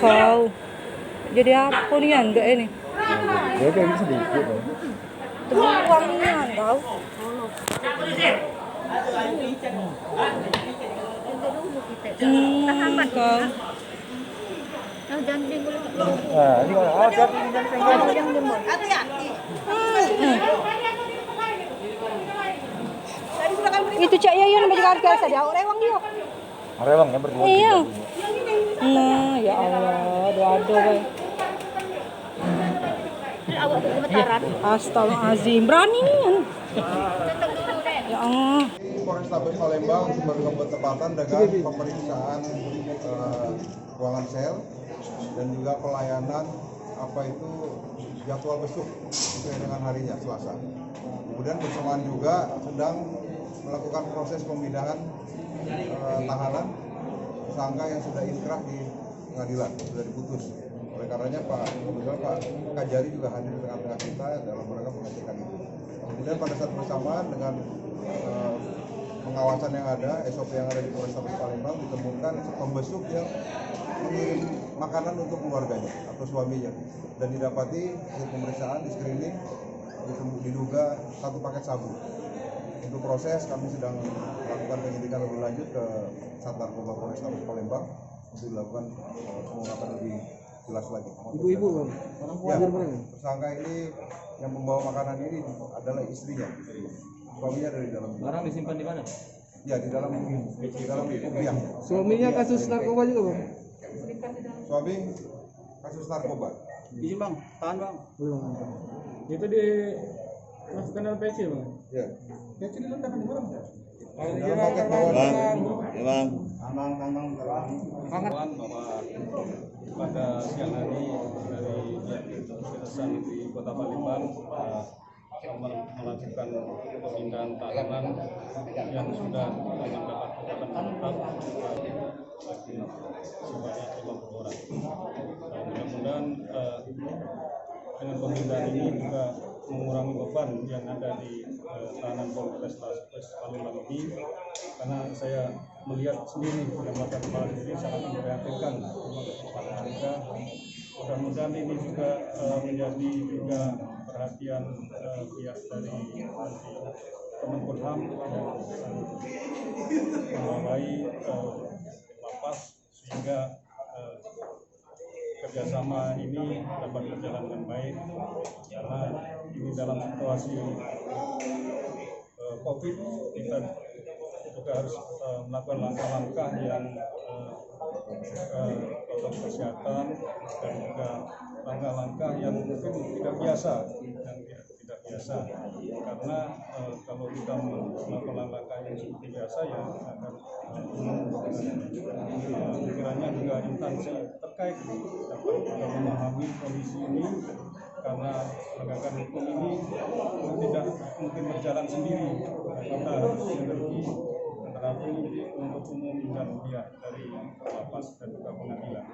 kau. Jadi apa nih yang enggak ini? Ya kayak sedikit. Terbuang nih kau. Kau. Jangan dulu. Nah, ini kan Jangan dulu. Itu Cak Yayan baju karya saja. Rewang dia. Rewang ya berdua. Iya. Nah, ya Allah, aduh bae. Awak gemetaran. Astagfirullahaladzim, berani nih. Ya Allah. Polrestabes Palembang bertepatan dengan pemeriksaan ruangan sel dan juga pelayanan jadwal besuk sesuai dengan harinya Selasa. Kemudian bersamaan juga sedang melakukan proses pemindahan tahanan tersangka yang sudah inkrah di pengadilan, sudah diputus. Oleh karenanya Pak Kajari juga hadir di tengah-tengah kita dalam rangka pengecekan itu. Kemudian pada saat bersamaan dengan pengawasan yang ada, SOP yang ada di Polrestabes Palembang, ditemukan pembesuk yang mengirim makanan untuk keluarganya atau suaminya, dan didapati hasil pemeriksaan di screening diduga 1 paket sabu. Untuk proses kami sedang melakukan penyidikan lebih lanjut ke Sat Narkoba Polrestabes Palembang untuk dilakukan pengungkapan lebih jelas lagi. Ibu-ibu bang, ya, tersangka ini yang membawa makanan ini adalah istrinya. Suaminya dari dalam. Barang disimpan di mana? Ya, di dalam kupiah. suaminya kasus narkoba juga bang? Suami kasus narkoba. Izin bang, tahan bang. Belum. Itu di masukkan dalam PC bang. Ya. PC diletakkan di mana? Dalam paket bawaan. Bang. Kawan bahwa pada siang hari dari kejaksaan di Kota Palembang melakukan pemindahan tahanan yang sudah mendapat hukuman tetap sebanyak 50 orang. Mudah-mudahan dengan pemindahan ini juga mengurangi beban yang ada di tahanan Polrestabes Palembang ini, karena saya melihat sendiri yang mata kepala ini sangat memprihatinkan. Mudah-mudahan ini juga menjadi juga perhatian pihak dari Kemenkumham yang memulai lapas sehingga kerjasama ini dapat berjalan dengan baik, karena ini dalam situasi COVID kita juga harus melakukan langkah-langkah yang protokol kesehatan dan juga langkah-langkah yang mungkin tidak biasa, karena kalau kita melakukan langkah yang seperti biasa ya akan pikirannya juga instansi terkait dapat memahami kondisi ini, karena penegakan hukum ini tidak mungkin berjalan sendiri. Kita harus sinergi antara penyidik, penuntut umum dan pihak dari lapas dan juga pengadilan.